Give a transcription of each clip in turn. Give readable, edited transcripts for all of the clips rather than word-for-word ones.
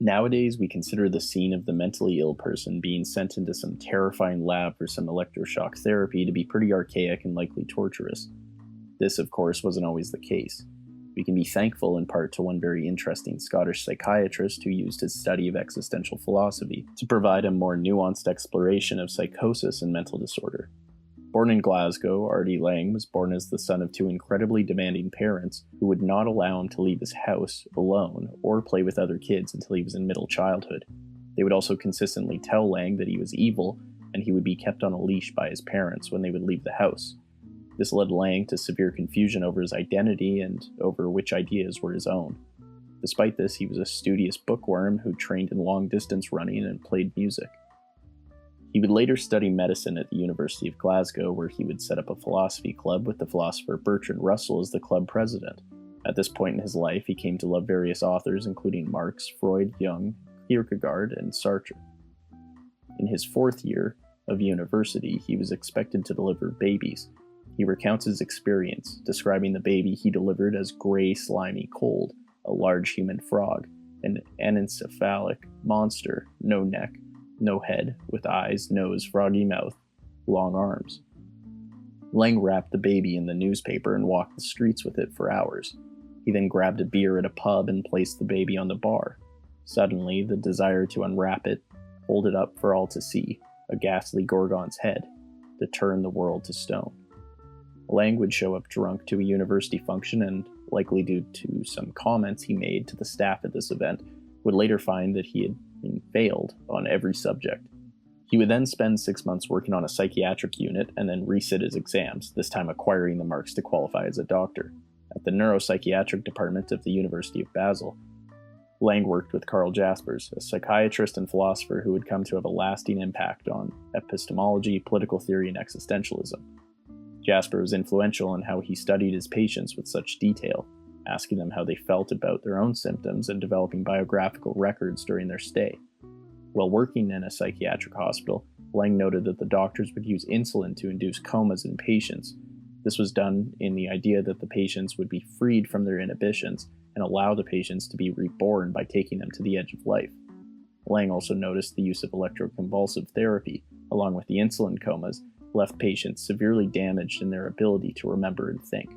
Nowadays, we consider the scene of the mentally ill person being sent into some terrifying lab for some electroshock therapy to be pretty archaic and likely torturous. This, of course, wasn't always the case. We can be thankful in part to one very interesting Scottish psychiatrist who used his study of existential philosophy to provide a more nuanced exploration of psychosis and mental disorder. Born in Glasgow, Artie Lang was born as the son of two incredibly demanding parents who would not allow him to leave his house alone or play with other kids until he was in middle childhood. They would also consistently tell Lang that he was evil and he would be kept on a leash by his parents when they would leave the house. This led Lang to severe confusion over his identity and over which ideas were his own. Despite this, he was a studious bookworm who trained in long-distance running and played music. He would later study medicine at the University of Glasgow, where he would set up a philosophy club with the philosopher Bertrand Russell as the club president. At this point in his life, he came to love various authors, including Marx, Freud, Jung, Kierkegaard, and Sartre. In his fourth year of university, he was expected to deliver babies. He recounts his experience, describing the baby he delivered as gray, slimy, cold, a large human frog, an anencephalic monster, no neck, no head, with eyes, nose, froggy mouth, long arms. Lang wrapped the baby in the newspaper and walked the streets with it for hours. He then grabbed a beer at a pub and placed the baby on the bar. Suddenly, the desire to unwrap it, hold it up for all to see, a ghastly Gorgon's head, to turn the world to stone. Lang would show up drunk to a university function and, likely due to some comments he made to the staff at this event, would later find that he had been failed on every subject. He would then spend 6 months working on a psychiatric unit and then resit his exams, this time acquiring the marks to qualify as a doctor. At the neuropsychiatric department of the University of Basel, Lang worked with Karl Jaspers, a psychiatrist and philosopher who would come to have a lasting impact on epistemology, political theory, and existentialism. Jasper was influential in how he studied his patients with such detail, asking them how they felt about their own symptoms and developing biographical records during their stay. While working in a psychiatric hospital, Lang noted that the doctors would use insulin to induce comas in patients. This was done in the idea that the patients would be freed from their inhibitions and allow the patients to be reborn by taking them to the edge of life. Lang also noticed the use of electroconvulsive therapy, along with the insulin comas, left patients severely damaged in their ability to remember and think.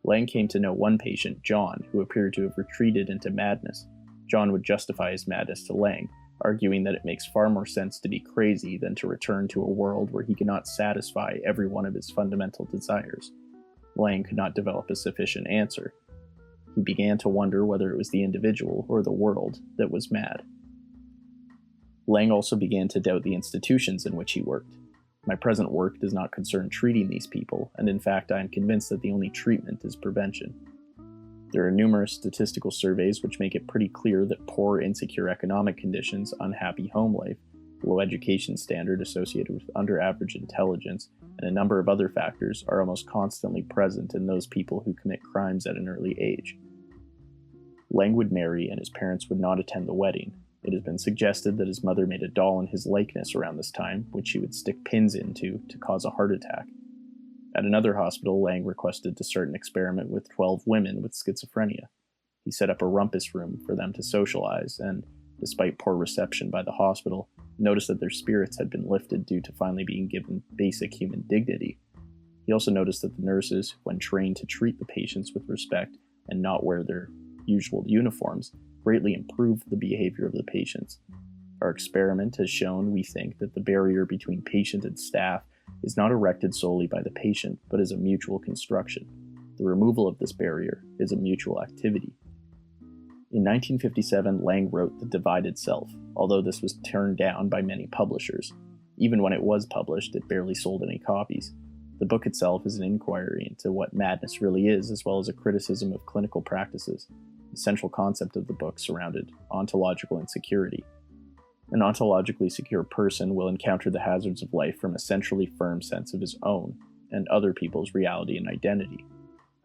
Lang came to know one patient, John, who appeared to have retreated into madness. John would justify his madness to Lang, arguing that it makes far more sense to be crazy than to return to a world where he could not satisfy every one of his fundamental desires. Lang could not develop a sufficient answer. He began to wonder whether it was the individual or the world that was mad. Lang also began to doubt the institutions in which he worked. My present work does not concern treating these people, and in fact I am convinced that the only treatment is prevention. There are numerous statistical surveys which make it pretty clear that poor, insecure economic conditions, unhappy home life, low education standard associated with under-average intelligence, and a number of other factors are almost constantly present in those people who commit crimes at an early age. Lang would marry and his parents would not attend the wedding. It has been suggested that his mother made a doll in his likeness around this time, which she would stick pins into to cause a heart attack. At another hospital, Lang requested to start an experiment with 12 women with schizophrenia. He set up a rumpus room for them to socialize and, despite poor reception by the hospital, noticed that their spirits had been lifted due to finally being given basic human dignity. He also noticed that the nurses, when trained to treat the patients with respect and not wear their usual uniforms, greatly improved the behavior of the patients. Our experiment has shown, we think, that the barrier between patient and staff is not erected solely by the patient, but is a mutual construction. The removal of this barrier is a mutual activity. In 1957, Lang wrote The Divided Self, although this was turned down by many publishers. Even when it was published, it barely sold any copies. The book itself is an inquiry into what madness really is, as well as a criticism of clinical practices. The central concept of the book surrounded ontological insecurity. An ontologically secure person will encounter the hazards of life from a centrally firm sense of his own and other people's reality and identity.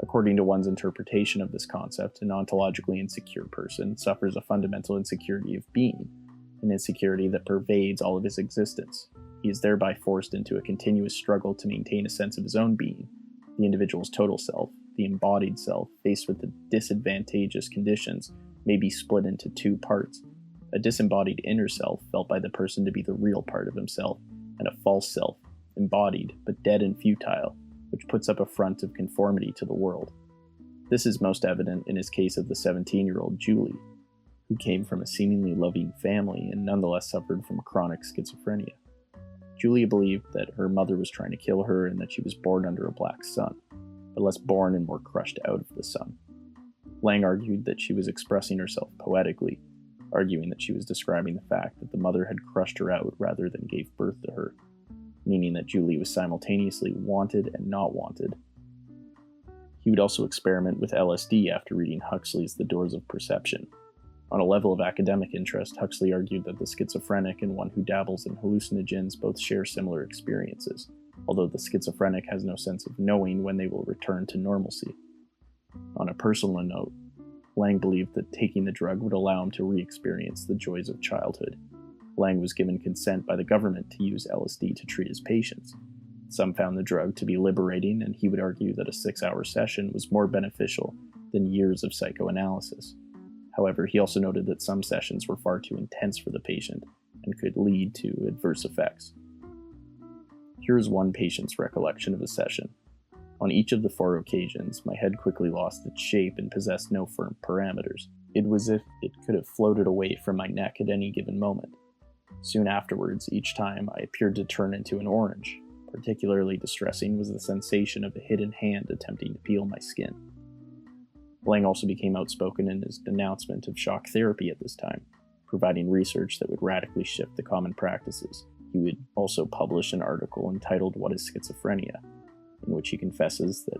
According to one's interpretation of this concept, an ontologically insecure person suffers a fundamental insecurity of being, an insecurity that pervades all of his existence. He is thereby forced into a continuous struggle to maintain a sense of his own being, the individual's total self. The embodied self, faced with the disadvantageous conditions, may be split into two parts, a disembodied inner self felt by the person to be the real part of himself, and a false self, embodied but dead and futile, which puts up a front of conformity to the world. This is most evident in his case of the 17-year-old Julie, who came from a seemingly loving family and nonetheless suffered from chronic schizophrenia. Julia believed that her mother was trying to kill her and that she was born under a black sun, but less born and more crushed out of the sun. Lang argued that she was expressing herself poetically, arguing that she was describing the fact that the mother had crushed her out rather than gave birth to her, meaning that Julie was simultaneously wanted and not wanted. He would also experiment with LSD after reading Huxley's The Doors of Perception. On a level of academic interest, Huxley argued that the schizophrenic and one who dabbles in hallucinogens both share similar experiences, although the schizophrenic has no sense of knowing when they will return to normalcy. On a personal note, Lang believed that taking the drug would allow him to re-experience the joys of childhood. Lang was given consent by the government to use LSD to treat his patients. Some found the drug to be liberating, and he would argue that a 6-hour session was more beneficial than years of psychoanalysis. However, he also noted that some sessions were far too intense for the patient and could lead to adverse effects. Here is one patient's recollection of a session. On each of the 4 occasions, my head quickly lost its shape and possessed no firm parameters. It was as if it could have floated away from my neck at any given moment. Soon afterwards, each time I appeared to turn into an orange. Particularly distressing was the sensation of a hidden hand attempting to peel my skin. Lang also became outspoken in his denouncement of shock therapy at this time, providing research that would radically shift the common practices. He would also publish an article entitled "What is Schizophrenia?" in which he confesses that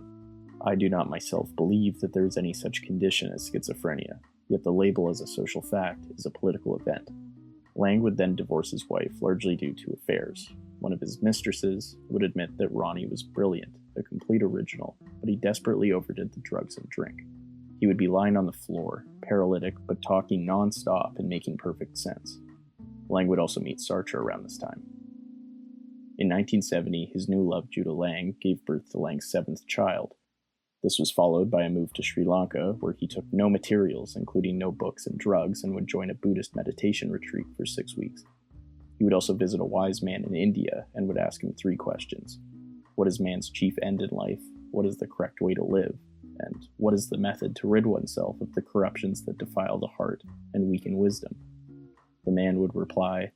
"I do not myself believe that there is any such condition as schizophrenia, yet the label as a social fact is a political event." Lang would then divorce his wife, largely due to affairs. One of his mistresses would admit that Ronnie was brilliant, a complete original, but he desperately overdid the drugs and drink. He would be lying on the floor, paralytic, but talking non-stop and making perfect sense. Lang would also meet Sartre around this time. In 1970, his new love, Judah Lang, gave birth to Lang's 7th child. This was followed by a move to Sri Lanka, where he took no materials, including no books and drugs, and would join a Buddhist meditation retreat for 6 weeks. He would also visit a wise man in India and would ask him 3 questions. What is man's chief end in life? What is the correct way to live? And what is the method to rid oneself of the corruptions that defile the heart and weaken wisdom? The man would reply,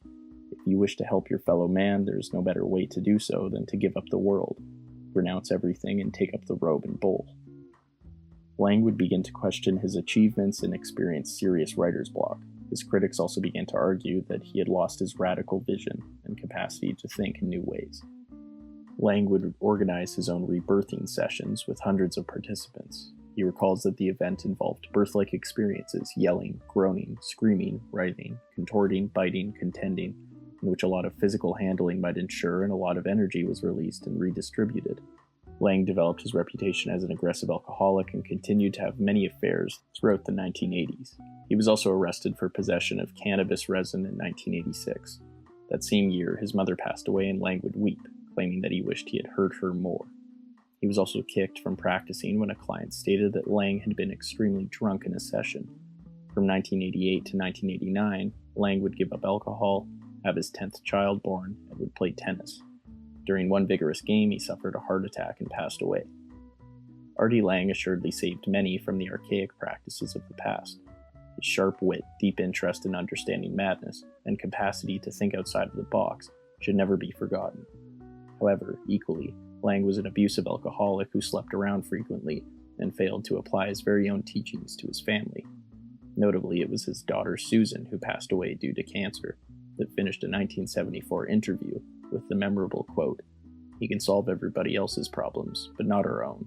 "If you wish to help your fellow man, there is no better way to do so than to give up the world, renounce everything and take up the robe and bowl." Lang would begin to question his achievements and experience serious writer's block. His critics also began to argue that he had lost his radical vision and capacity to think in new ways. Lang would organize his own rebirthing sessions with hundreds of participants. He recalls that the event involved birth-like experiences, yelling, groaning, screaming, writhing, contorting, biting, contending, in which a lot of physical handling might ensure and a lot of energy was released and redistributed. Lang developed his reputation as an aggressive alcoholic and continued to have many affairs throughout the 1980s. He was also arrested for possession of cannabis resin in 1986. That same year, his mother passed away and Lang would weep, claiming that he wished he had hurt her more. He was also kicked from practicing when a client stated that Lang had been extremely drunk in a session. From 1988 to 1989, Lang would give up alcohol, have his 10th child born, and would play tennis. During one vigorous game, he suffered a heart attack and passed away. Artie Lang assuredly saved many from the archaic practices of the past. His sharp wit, deep interest in understanding madness, and capacity to think outside of the box should never be forgotten. However, equally, Lang was an abusive alcoholic who slept around frequently and failed to apply his very own teachings to his family. Notably, it was his daughter Susan, who passed away due to cancer, that finished a 1974 interview with the memorable quote, "He can solve everybody else's problems, but not our own."